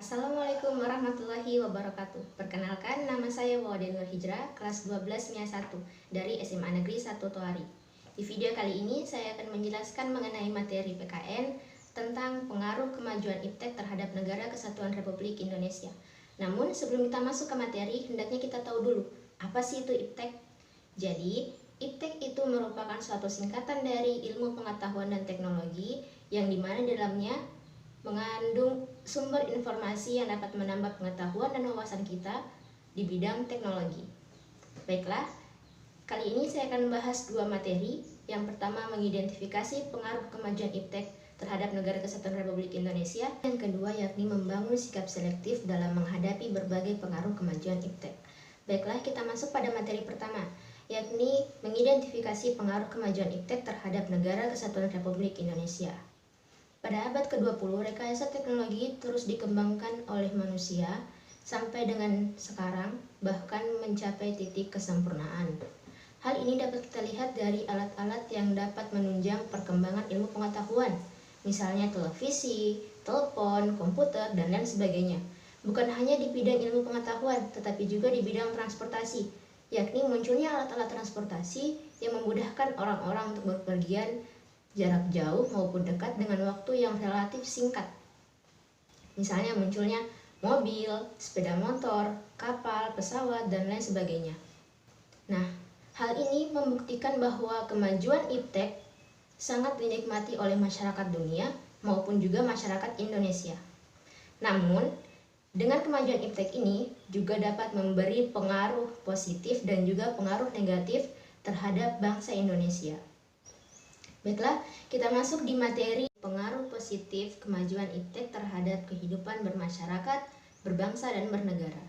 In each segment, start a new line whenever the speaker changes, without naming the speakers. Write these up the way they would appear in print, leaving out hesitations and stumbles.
Assalamualaikum warahmatullahi wabarakatuh. Perkenalkan, nama saya Wawadin Nur Hijrah, kelas 12 MIA 1 dari SMA Negeri 1 Toari. Di video kali ini saya akan menjelaskan mengenai materi PKN tentang pengaruh kemajuan iptek terhadap Negara Kesatuan Republik Indonesia. Namun sebelum kita masuk ke materi, hendaknya kita tahu dulu, apa sih itu iptek? Jadi, iptek itu merupakan suatu singkatan dari ilmu pengetahuan dan teknologi yang dimana dalamnya mengandung sumber informasi yang dapat menambah pengetahuan dan wawasan kita di bidang teknologi. Baiklah, kali ini saya akan membahas dua materi. Yang pertama, mengidentifikasi pengaruh kemajuan iptek terhadap Negara Kesatuan Republik Indonesia. Yang kedua, yakni membangun sikap selektif dalam menghadapi berbagai pengaruh kemajuan iptek. Baiklah, kita masuk pada materi pertama, yakni mengidentifikasi pengaruh kemajuan iptek terhadap Negara Kesatuan Republik Indonesia. Pada abad ke-20, rekayasa teknologi terus dikembangkan oleh manusia sampai dengan sekarang, bahkan mencapai titik kesempurnaan. Hal ini dapat kita lihat dari alat-alat yang dapat menunjang perkembangan ilmu pengetahuan, misalnya televisi, telepon, komputer, dan lain sebagainya. Bukan hanya di bidang ilmu pengetahuan, tetapi juga di bidang transportasi, yakni munculnya alat-alat transportasi yang memudahkan orang-orang untuk berpergian jarak jauh maupun dekat dengan waktu yang relatif singkat. Misalnya munculnya mobil, sepeda motor, kapal, pesawat, dan lain sebagainya. Nah, hal ini membuktikan bahwa kemajuan iptek sangat dinikmati oleh masyarakat dunia maupun juga masyarakat Indonesia. Namun, dengan kemajuan iptek ini juga dapat memberi pengaruh positif dan juga pengaruh negatif terhadap bangsa Indonesia. Baiklah, kita masuk di materi pengaruh positif kemajuan iptek terhadap kehidupan bermasyarakat, berbangsa, dan bernegara.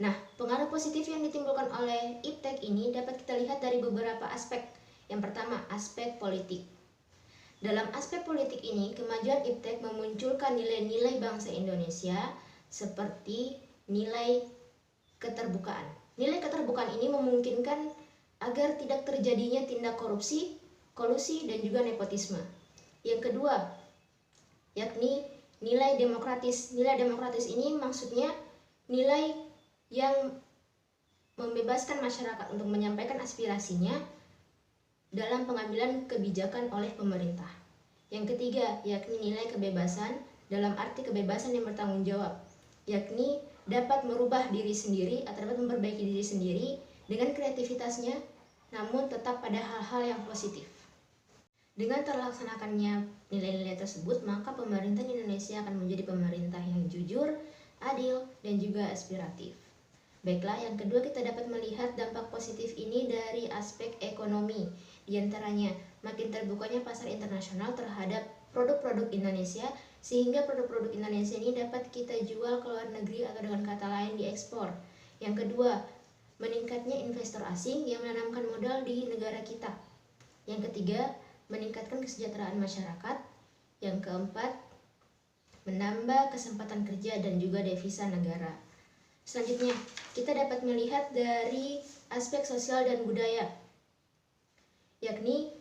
Nah, pengaruh positif yang ditimbulkan oleh iptek ini dapat kita lihat dari beberapa aspek. Yang pertama, aspek politik. Dalam aspek politik ini, kemajuan iptek memunculkan nilai-nilai bangsa Indonesia seperti nilai keterbukaan. Nilai keterbukaan ini memungkinkan agar tidak terjadinya tindak korupsi, kolusi, dan juga nepotisme. Yang kedua, yakni nilai demokratis. Nilai demokratis ini maksudnya nilai yang membebaskan masyarakat untuk menyampaikan aspirasinya dalam pengambilan kebijakan oleh pemerintah. Yang ketiga, yakni nilai kebebasan dalam arti kebebasan yang bertanggung jawab, yakni dapat merubah diri sendiri atau dapat memperbaiki diri sendiri dengan kreativitasnya, namun tetap pada hal-hal yang positif. Dengan terlaksanakannya nilai-nilai tersebut, maka pemerintahan Indonesia akan menjadi pemerintah yang jujur, adil, dan juga aspiratif. Baiklah, yang kedua kita dapat melihat dampak positif ini dari aspek ekonomi. Di antaranya, makin terbukanya pasar internasional terhadap produk-produk Indonesia, sehingga produk-produk Indonesia ini dapat kita jual ke luar negeri atau dengan kata lain diekspor. Yang kedua, meningkatnya investor asing yang menanamkan modal di negara kita. Yang ketiga, meningkatkan kesejahteraan masyarakat. Yang keempat, menambah kesempatan kerja dan juga devisa negara. Selanjutnya, kita dapat melihat dari aspek sosial dan budaya, yakni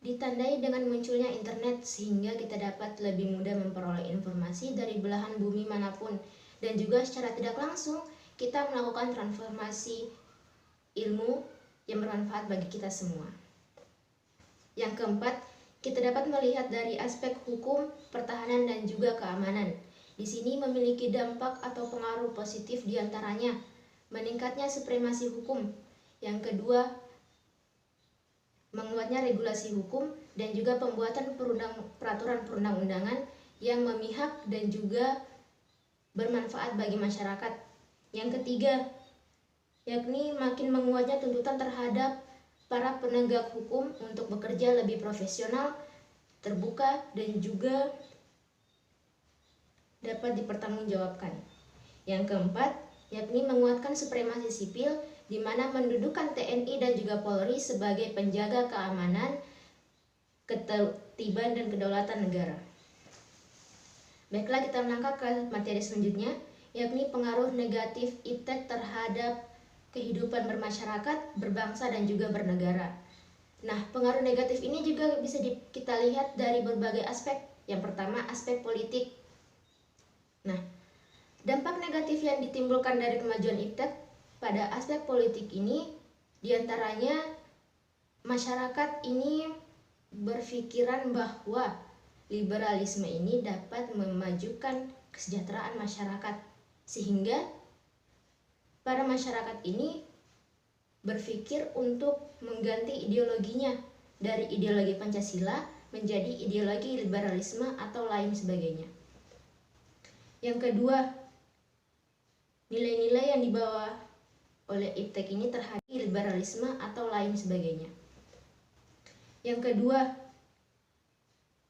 ditandai dengan munculnya internet sehingga kita dapat lebih mudah memperoleh informasi dari belahan bumi manapun, dan juga secara tidak langsung kita melakukan transformasi ilmu yang bermanfaat bagi kita semua. Yang keempat, kita dapat melihat dari aspek hukum, pertahanan, dan juga keamanan. Di sini memiliki dampak atau pengaruh positif diantaranya meningkatnya supremasi hukum. Yang kedua, menguatnya regulasi hukum dan juga pembuatan peraturan perundang-undangan yang memihak dan juga bermanfaat bagi masyarakat. Yang ketiga, yakni makin menguatnya tuntutan terhadap para penegak hukum untuk bekerja lebih profesional, terbuka, dan juga dapat dipertanggungjawabkan. Yang keempat, yakni menguatkan supremasi sipil, di mana mendudukan TNI dan juga Polri sebagai penjaga keamanan, ketertiban, dan kedaulatan negara. Baiklah, kita melangkah ke materi selanjutnya, yakni pengaruh negatif iptek terhadap kehidupan bermasyarakat, berbangsa, dan juga bernegara. Nah, pengaruh negatif ini juga bisa kita lihat dari berbagai aspek. Yang pertama, aspek politik. Nah, dampak negatif yang ditimbulkan dari kemajuan iptek pada aspek politik ini diantaranya masyarakat ini berpikiran bahwa liberalisme ini dapat memajukan kesejahteraan masyarakat, sehingga para masyarakat ini berpikir untuk mengganti ideologinya dari ideologi Pancasila menjadi ideologi liberalisme atau lain sebagainya. Yang kedua, nilai-nilai yang dibawa oleh iptek ini terhadap liberalisme atau lain sebagainya. Yang kedua,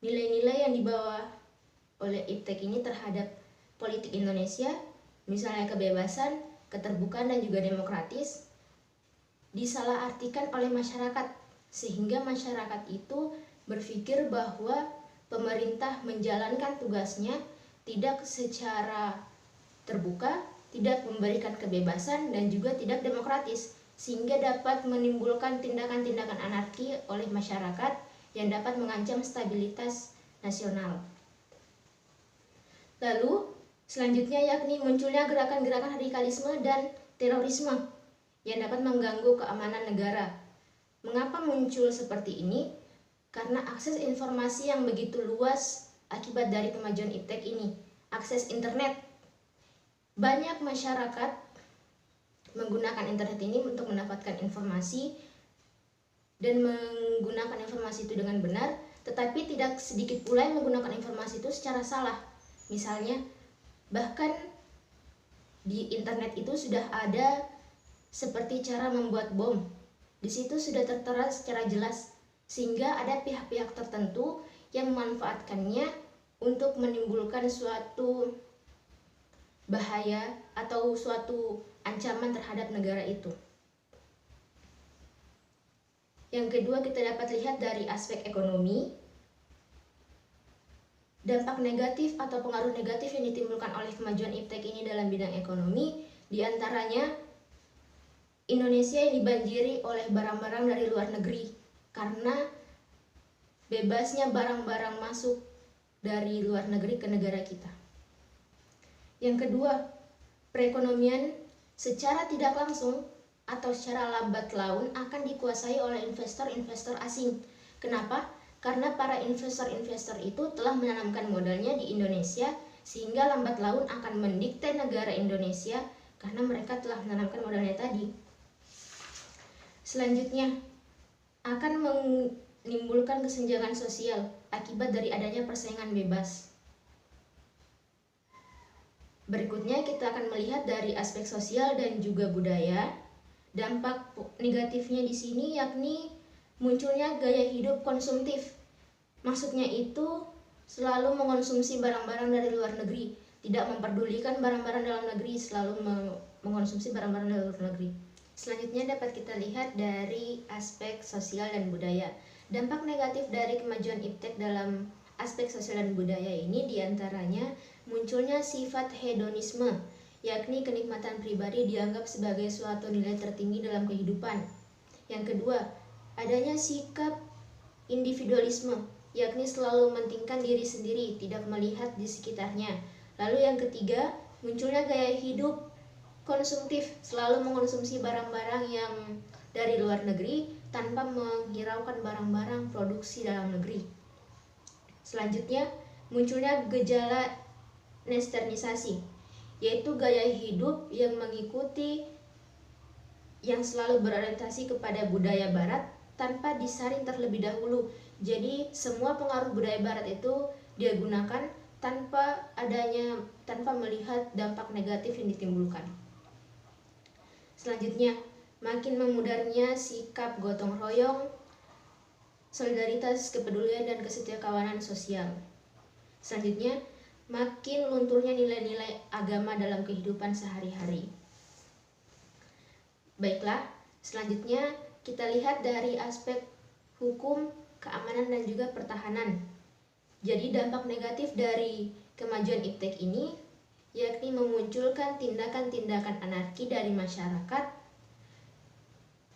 nilai-nilai yang dibawa oleh iptek ini terhadap politik Indonesia, misalnya kebebasan, keterbukaan, dan juga demokratis, disalahartikan oleh masyarakat, sehingga masyarakat itu berpikir bahwa pemerintah menjalankan tugasnya tidak secara terbuka, tidak memberikan kebebasan, dan juga tidak demokratis, sehingga dapat menimbulkan tindakan-tindakan anarki oleh masyarakat yang dapat mengancam stabilitas nasional. Lalu selanjutnya yakni munculnya gerakan-gerakan radikalisme dan terorisme yang dapat mengganggu keamanan negara. Mengapa muncul seperti ini? Karena akses informasi yang begitu luas akibat dari kemajuan iptek ini. Akses internet. Banyak masyarakat menggunakan internet ini untuk mendapatkan informasi dan menggunakan informasi itu dengan benar, tetapi tidak sedikit pula yang menggunakan informasi itu secara salah. Misalnya, bahkan di internet itu sudah ada seperti cara membuat bom. Di situ sudah tertera secara jelas, sehingga ada pihak-pihak tertentu yang memanfaatkannya untuk menimbulkan suatu bahaya atau suatu ancaman terhadap negara itu. Yang kedua, kita dapat lihat dari aspek ekonomi. Dampak negatif atau pengaruh negatif yang ditimbulkan oleh kemajuan iptek ini dalam bidang ekonomi, diantaranya Indonesia yang dibanjiri oleh barang-barang dari luar negeri karena bebasnya barang-barang masuk dari luar negeri ke negara kita. Yang kedua, perekonomian secara tidak langsung atau secara lambat laun akan dikuasai oleh investor-investor asing. Kenapa? Karena para investor-investor itu telah menanamkan modalnya di Indonesia, sehingga lambat laun akan mendikte negara Indonesia karena mereka telah menanamkan modalnya tadi. Selanjutnya, akan menimbulkan kesenjangan sosial akibat dari adanya persaingan bebas. Berikutnya kita akan melihat dari aspek sosial dan juga budaya. Dampak negatifnya di sini yakni munculnya gaya hidup konsumtif. Maksudnya itu selalu mengonsumsi barang-barang dari luar negeri, tidak memperdulikan barang-barang dalam negeri, selalu mengonsumsi barang-barang dari luar negeri. Selanjutnya dapat kita lihat dari aspek sosial dan budaya. Dampak negatif dari kemajuan iptek dalam aspek sosial dan budaya ini diantaranya munculnya sifat hedonisme, yakni kenikmatan pribadi dianggap sebagai suatu nilai tertinggi dalam kehidupan. Yang kedua, adanya sikap individualisme, yakni selalu mementingkan diri sendiri, tidak melihat di sekitarnya. Lalu yang ketiga, munculnya gaya hidup konsumtif, selalu mengonsumsi barang-barang yang dari luar negeri tanpa menghiraukan barang-barang produksi dalam negeri. Selanjutnya, munculnya gejala westernisasi, yaitu gaya hidup yang mengikuti yang selalu berorientasi kepada budaya barat tanpa disaring terlebih dahulu. Jadi semua pengaruh budaya barat itu dia gunakan tanpa melihat dampak negatif yang ditimbulkan. Selanjutnya, makin memudarnya sikap gotong royong, solidaritas, kepedulian, dan kesetiakawanan sosial. Selanjutnya, makin lunturnya nilai-nilai agama dalam kehidupan sehari-hari. Baiklah, selanjutnya kita lihat dari aspek hukum, keamanan, dan juga pertahanan. Jadi dampak negatif dari kemajuan iptek ini yakni memunculkan tindakan-tindakan anarki dari masyarakat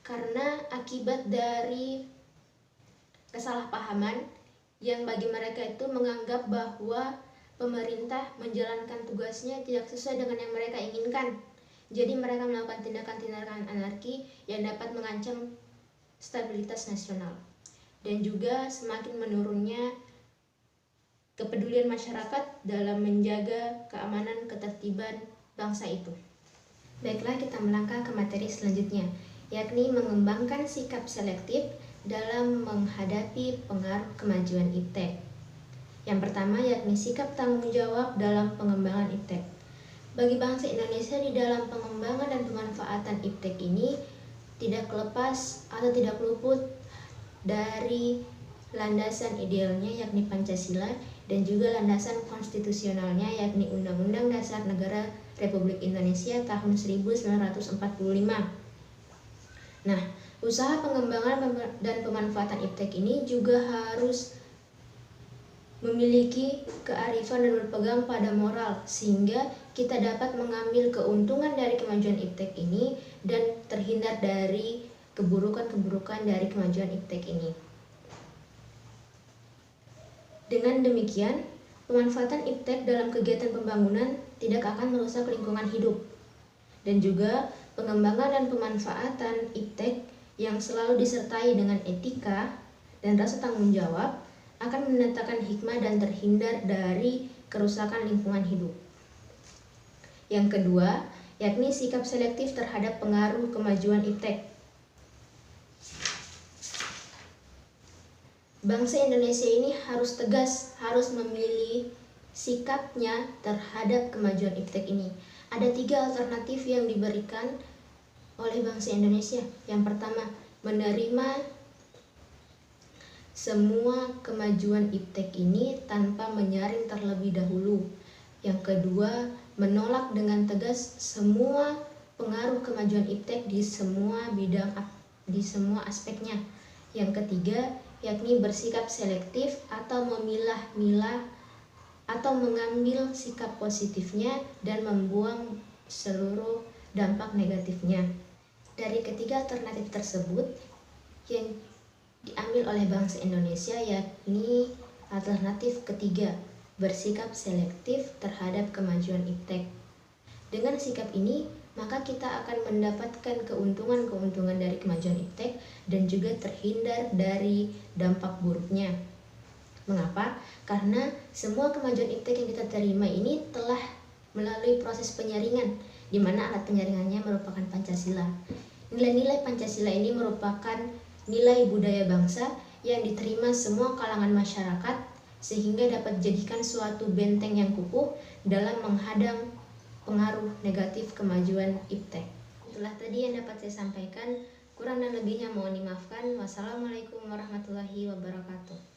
karena akibat dari kesalahpahaman yang bagi mereka itu menganggap bahwa pemerintah menjalankan tugasnya tidak sesuai dengan yang mereka inginkan. Jadi mereka melakukan tindakan-tindakan anarki yang dapat mengancam stabilitas nasional. Dan juga semakin menurunnya kepedulian masyarakat dalam menjaga keamanan ketertiban bangsa itu. Baiklah, kita melangkah ke materi selanjutnya, yakni mengembangkan sikap selektif dalam menghadapi pengaruh kemajuan iptek. Yang pertama yakni sikap tanggung jawab dalam pengembangan iptek. Bagi bangsa Indonesia di dalam pengembangan dan pemanfaatan iptek ini tidak lepas atau tidak luput dari landasan idealnya yakni Pancasila dan juga landasan konstitusionalnya yakni Undang-Undang Dasar Negara Republik Indonesia tahun 1945. Nah, usaha pengembangan dan pemanfaatan iptek ini juga harus memiliki kearifan dan berpegang pada moral sehingga kita dapat mengambil keuntungan dari kemajuan iptek ini dan terhindar dari keburukan-keburukan dari kemajuan iptek ini. Dengan demikian, pemanfaatan iptek dalam kegiatan pembangunan tidak akan merusak lingkungan hidup. Dan juga pengembangan dan pemanfaatan iptek yang selalu disertai dengan etika dan rasa tanggung jawab akan mendatangkan hikmah dan terhindar dari kerusakan lingkungan hidup. Yang kedua, yakni sikap selektif terhadap pengaruh kemajuan iptek. Bangsa Indonesia ini harus tegas, harus memilih sikapnya terhadap kemajuan iptek ini. Ada 3 alternatif yang diberikan oleh bangsa Indonesia. Yang pertama, menerima semua kemajuan iptek ini tanpa menyaring terlebih dahulu. Yang kedua, menolak dengan tegas semua pengaruh kemajuan iptek di semua bidang, di semua aspeknya. Yang ketiga, yakni bersikap selektif atau memilah-milah atau mengambil sikap positifnya dan membuang seluruh dampak negatifnya. Dari ketiga alternatif tersebut, yang diambil oleh bangsa Indonesia yakni alternatif ketiga, bersikap selektif terhadap kemajuan iptek. Dengan sikap ini, maka kita akan mendapatkan keuntungan-keuntungan dari kemajuan iptek dan juga terhindar dari dampak buruknya. Mengapa? Karena semua kemajuan iptek yang kita terima ini telah melalui proses penyaringan, di mana alat penyaringannya merupakan Pancasila. Nilai-nilai Pancasila ini merupakan nilai budaya bangsa yang diterima semua kalangan masyarakat sehingga dapat dijadikan suatu benteng yang kukuh dalam menghadang pengaruh negatif kemajuan iptek. Itulah tadi yang dapat saya sampaikan. Kurang dan lebihnya mohon dimaafkan. Wassalamualaikum warahmatullahi wabarakatuh.